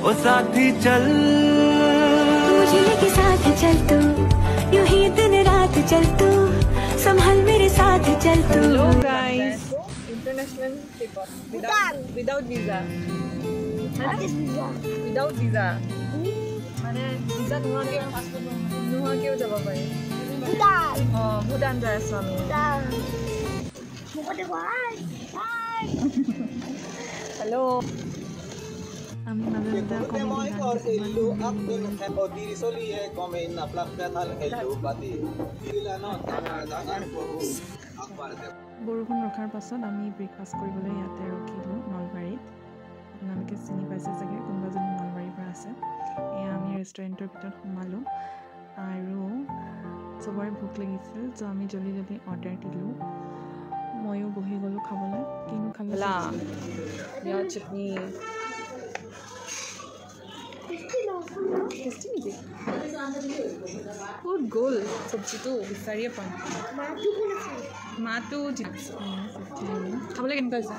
ओ साथी चल मुझे लेके साथ चल तू यूं ही दिन रात चल तू संभल मेरे साथ चल तू Hello guys, international trip without visa. Without visa. মানে visa নোহোৱাকেও যাব পাৰি। ভূটান যাই আছো আমি। হেল্ল' আমি বৰষুণ ৰখাৰ পাছত আমি ব্ৰেকফাষ্ট কৰিবলৈ ইয়াতে ৰখিলোঁ নলবাৰীত। আপোনালোকে চিনি পাইছে চাগে, কোনোবাজনী নলবাৰীৰ পৰা আছে। এয়া আমি ৰেষ্টুৰেণ্টৰ ভিতৰত সোমালোঁ আৰু চবৰে ভোক লাগিছিল, চ' আমি জলদি জলদি অৰ্ডাৰ দিলোঁ। ময়ো বহি গ'লোঁ খাবলৈ। কিনো খালোঁ চাটনি টেষ্টি নেকি? ক'ত গ'ল চব্জিটো বিচাৰিয়ে পোৱা নাই। মাটো খাবলৈ কেনেকুৱা হৈছে?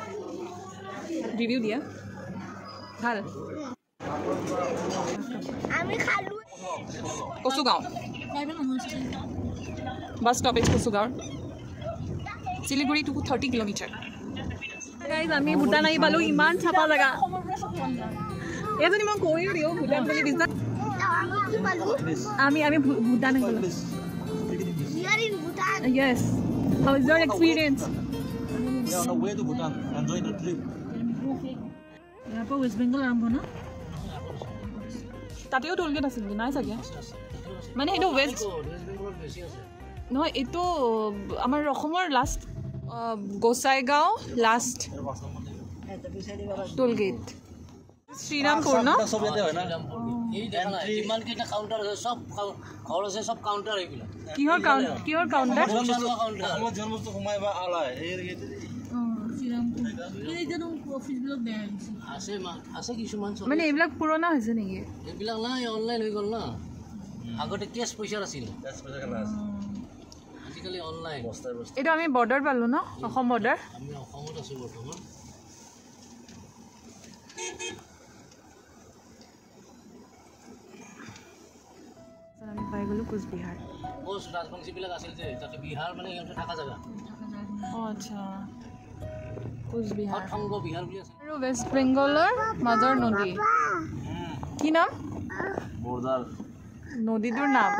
ৰিভিউ দিয়া। ভাল। কচুগাঁও বাছ ষ্টপেজ কচুগাঁৱৰ। Siliguri to 30 kilometre. গাইজ আমি ভূটান আহি পালোঁ। ইমান চাফা জেগা। এজনী মই কৈও দিওঁ ভূটান বুলি বিশ্বাস। আমি ভূটান আহি পালোঁ। Yes. How is your experience? We are on the way to Bhutan. Enjoying the trip. ইয়াৰ পৰা ৱেষ্ট বেংগল আৰম্ভ ন? তাতেও টোল গেট আছে নেকি? নাই চাগে। মানে এইটো ৱেষ্ট নহয়, এইটো আমাৰ অসমৰ লাষ্ট গোসাইগাঁও লাষ্ট টোল গেট। শ্ৰীৰামপুৰ ন? কিহৰ কাউণ্টাৰ? মানে এইবিলাক পুৰণা হৈছে নেকি? এইবিলাক নাই, অনলাইন হৈ গ'ল না। আগতে কেছ পইচা আছিল, আজিকালি অনলাইন। এইটো আমি বৰ্ডাৰ পালোঁ ন? অসম বৰ্ডাৰ। আমি অসমত আছোঁ বৰ্তমান। আমি পাই গ'লোঁ কোচবিহাৰ। ৰাজবংশীবিলাক আছিল যে তাতে বিহাৰ মানে সিহঁতে থকা জেগা। অঁ আচ্ছা, কোচবিহাৰ বিহাৰ বুলি আছে। আৰু ৱেষ্ট বেংগলৰ মাজৰ নদী কি নাম? নদীটোৰ নাম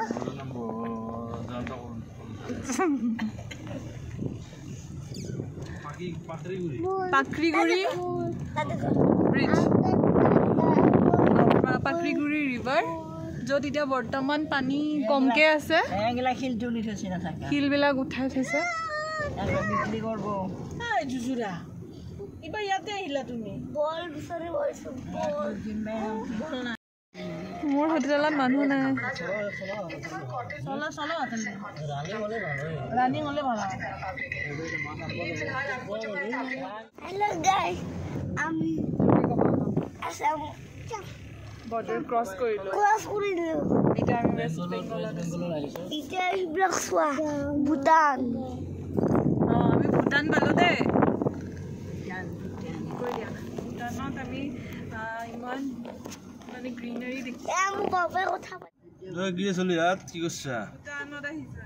পাকৰিগুৰি ব্ৰিজ, পাকৰিগুৰি ৰিভাৰ, য'ত এতিয়া বৰ্তমান পানী কমকৈ আছে। শিলবিলাক উঠাই থৈছে। মোৰ হোটেলত মানুহ নাই। বৰ্ডাৰ ক্ৰছ কৰিলোঁ। এতিয়া আমি ৱেষ্ট বেংগলত ভূটান। অঁ আমি ভূটান পালোঁ দেই। ভূটানত আমি ইমান মানে গ্ৰীনাৰী দেখিছোঁ। ভূটানত আহিছে।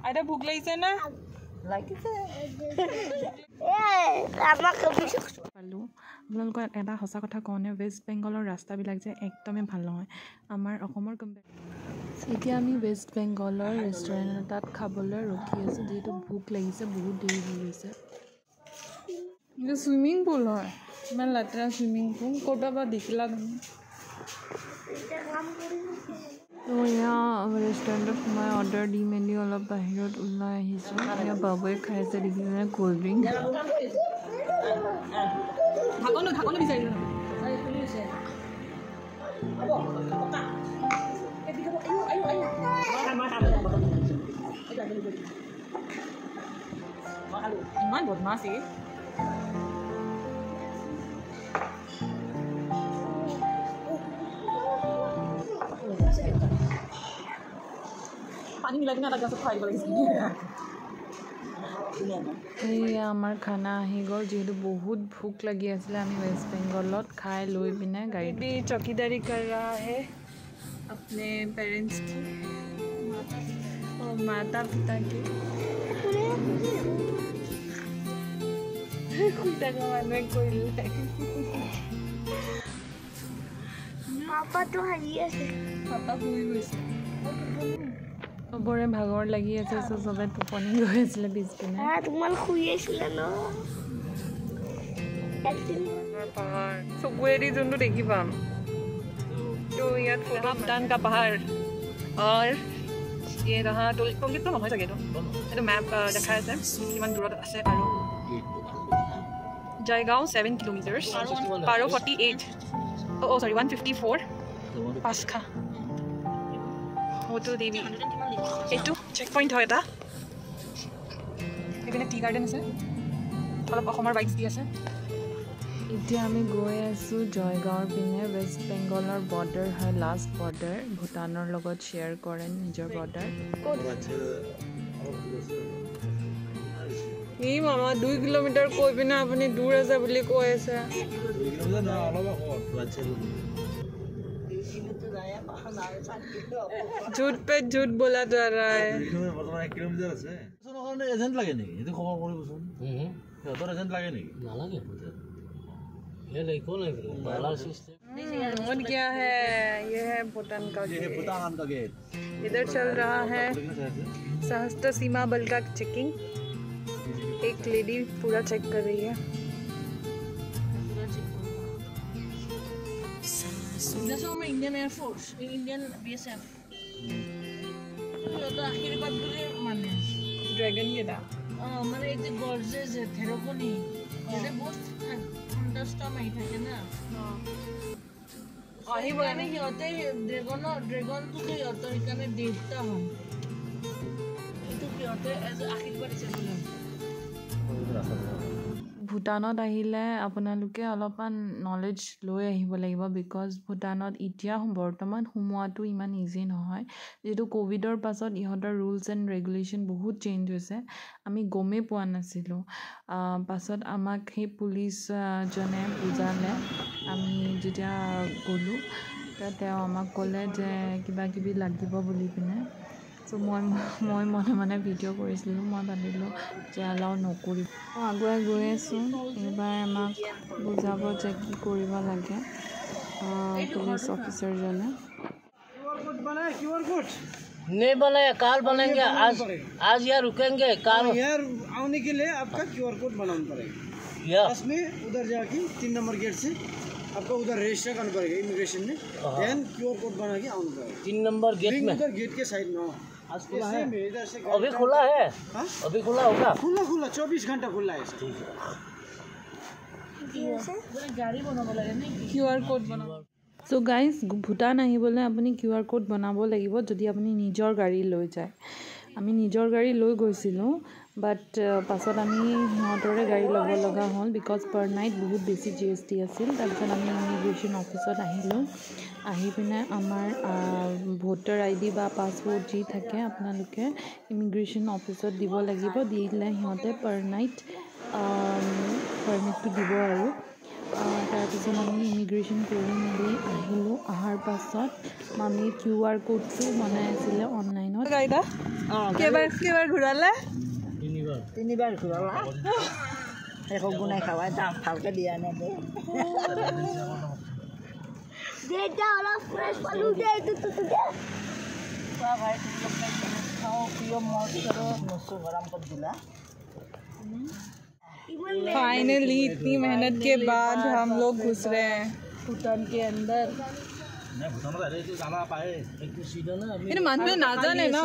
আইতা ভোক লাগিছে না? পালোঁ। আপোনালোকৰ এটা সঁচা কথা কওঁনে, ৱেষ্ট বেংগলৰ ৰাস্তাবিলাক যে একদমেই ভাল নহয় আমাৰ অসমৰ এতিয়া আমি ৱেষ্ট বেংগলৰ ৰেষ্টুৰেণ্ট এটাত খাবলৈ ৰখি আছোঁ, যিহেতু ভোক লাগিছে, বহুত দেৰি হৈ গৈছে। এইটো চুইমিং পুল হয়, ইমান লেতেৰা চুইমিং পুল। ক'ৰবাৰ পৰা দেখিলা তুমি? তো এয়া ৰেষ্টুৰেণ্টত সোমাই অৰ্ডাৰ দি মেলি অলপ বাহিৰত ওলাই আহিছোঁ। এয়া বাবুৱে খাই আছে দেখিলে ক'ল্ড ড্ৰিংক। ঢাকনো বিচাৰিলোঁ। ইমান বদমাছি। পানী মিলাই কিনে এটা গেছত খুৱাই দিব লাগিছিল এয়া আমাৰ খানা আহি গ'ল যিহেতু বহুত ভোক লাগি আছিলে আমি ৱেষ্ট বেংগলত খাই লৈ পিনে গাড়ীত চকীদাৰী কৰ ৰহা হে अपने पेरेंट्स की और माता पिता की पापा तो हारी আছে পাপা শুই গৈছে চবৰে ভাগৰ লাগি আছে চবে টোপনি গৈ আছিলে পিছপিনে তোমাল শুই আছিলা ন পাহাৰ চকুৱেদি যোনটো দেখি পাম तो यार भूटान का पहाड़ और ये रहा तो तो নহয় চাগে এইটো मैप দেখাই আছে কিমান দূৰত আছে আৰু জয়গাঁও 7 কিলোমিটাৰছ পাৰো 48 oh sorry 154 পাঁচখা হোটেল দেৱী এইটো চেক পইণ্ট হয় এটা এইপিনে টি গাৰ্ডেন আছে অলপ অসমৰ বাইকছ দি আছে এতিয়া আমি গৈ আছোঁ জয়গাঁৱৰ পিনে ৱেষ্ট বেংগলৰ বৰ্ডাৰ হয় লাষ্ট বৰ্ডাৰ ভূটানৰ লগত শ্বেয়াৰ কৰে নিজৰ বৰ্ডাৰ এই মামা 2 কিলোমিটাৰ কৈ পিনে আপুনি দূৰ আছে বুলি কৈ আছে झूठ पे झूठ बोला जा रहा है एजेंट लगे नहीं ये खबर কৰিবচোন সিহঁতৰ এজেন্ট লাগে নেকি নালাগে ये देखो ना वाला सिस्टम और क्या है ये है भूटान का ये है भूटान का गेट इधर चल रहा है सशस्त्र सीमा बल का चेकिंग एक लेडी पूरा चेक कर रही है जैसे मैं इंडियन एयरफोर्स इंडियन बीएसएफ तो आशीर्वाद बोले माने ड्रैगन के दा মানে এই যে গর্জেস থেরোকনি এটা বহুত ঠান্ডা মাই থাকে না আহিব মানে সিহঁতে ড্ৰেগনটো সিহঁতৰ সেইকাৰণে দেৱতা হয় এইটো সিহঁতে এজ আশীৰ্বাদ হিচাপে ভূটানত আহিলে আপোনালোকে অলপমান নলেজ লৈ আহিব লাগিব বিকজ ভূটানত এতিয়া বৰ্তমান সোমোৱাটো ইমান ইজি নহয় যিহেতু ক'ভিডৰ পাছত ইহঁতৰ ৰুলছ এণ্ড ৰেগুলেশ্যন বহুত চেঞ্জ হৈছে আমি গমেই পোৱা নাছিলোঁ পাছত আমাক সেই পুলিচজনে বুজালে আমি যেতিয়া গ'লোঁ তেওঁ আমাক ক'লে যে কিবা কিবি লাগিব বুলি পিনে চ' মই মনে মনে ভিডিঅ' কৰিছিলোঁ মই ভাবিলোঁ যে এলাও নকৰিব আগুৱাই গৈ আছোঁ এইবাৰ আমাক বুজাব যে কি কৰিব লাগে পুলিচ অফিচাৰজনে नहीं बनाया काल बनेंगे आज यहाँ रुकेंगे काल यार आने के लिए आपका क्यूआर कोड बनाना पड़ेगा बस में उधर जाके 3 नंबर गेट से आपका उधर रजिस्टर करना पड़ेगा इमिग्रेशन में देन क्यूआर कोड बना के आना पड़ेगा 3 नंबर गेट में उधर गेट के साइड में आज खुला है इधर से अभी खुला है अभी खुला होगा खुला 24 घंटा खुला है গাড়ী বনাব লাগে নে QR কোড বনাব চ' গাইজ ভূটান আহিবলৈ আপুনি QR কোড বনাব লাগিব যদি আপুনি নিজৰ গাড়ী লৈ যায় আমি নিজৰ গাড়ী লৈ গৈছিলোঁ বাট পাছত আমি সিহঁতৰে গাড়ী ল'ব লগা হ'ল বিকজ পাৰ নাইট বহুত বেছি GST আছিল তাৰপিছত আমি ইমিগ্ৰেশ্যন অফিচত আহিলোঁ আহি পিনে আমাৰ ভোটাৰ ID বা পাছপৰ্ট যি থাকে আপোনালোকে ইমিগ্ৰেশ্যন অফিচত দিব লাগিব দিলে সিহঁতে পাৰ নাইট পাৰ্মিটটো দিব আৰু তাৰপিছত আমি ইমিগ্ৰেশ্যন কৰি মেলি আহিলোঁ অহাৰ পাছত আমি QR কোডটো বনাই আছিলে অনলাইনত কেইবাৰ ঘূৰালে তিনিবাৰ ঘূৰালা শেষক গুণাই খাৱাই দাম ভালকৈ দিয়া নাই দেটা অলপ ফ্ৰেছ পালো দে তো भाई खाओ पियो मौज करो मुझको गरम कर दिला फाइनली इतनी मेहनत के बाद हम लोग घुस रहे हैं भूटान के अंदर নাই ভূটানত আহিলে জানা পায় एक सीधा ना अभी কিন্তু মানুহে নাজানে ন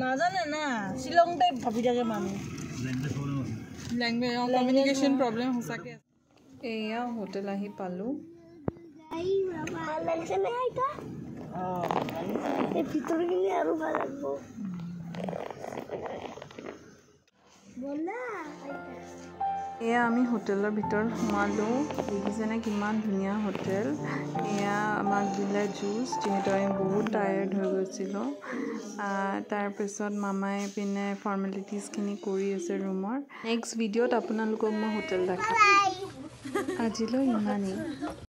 নাজানে না শ্বিলং টাইপ ভাবি থাকে মানুহ লেংগুৱেজ কমিউনিকেশ্যন প্ৰব্লেম সঁচাকৈ এয়া হোটেল আহি পালোঁ আই বাবা ভাল লাগিছে নে আইতা এই ভিতরে গেলে আরো ভালো লাগবে বল না আইতা এয়া আমি হোটেলৰ ভিতৰত সোমালোঁ। দেখিছেনে কিমান ধুনীয়া হোটেল। এয়া আমাক দিলে জুচ, যিহেতু আমি বহুত টায়াৰ্ড হৈ গৈছিলোঁ। তাৰপিছত মামাই পিনে ফৰ্মেলিটিজখিনি কৰি আছে ৰুমৰ। নেক্সট ভিডিঅ'ত আপোনালোকক মই হোটেল দেখাম। আজিলৈ ইমানেই।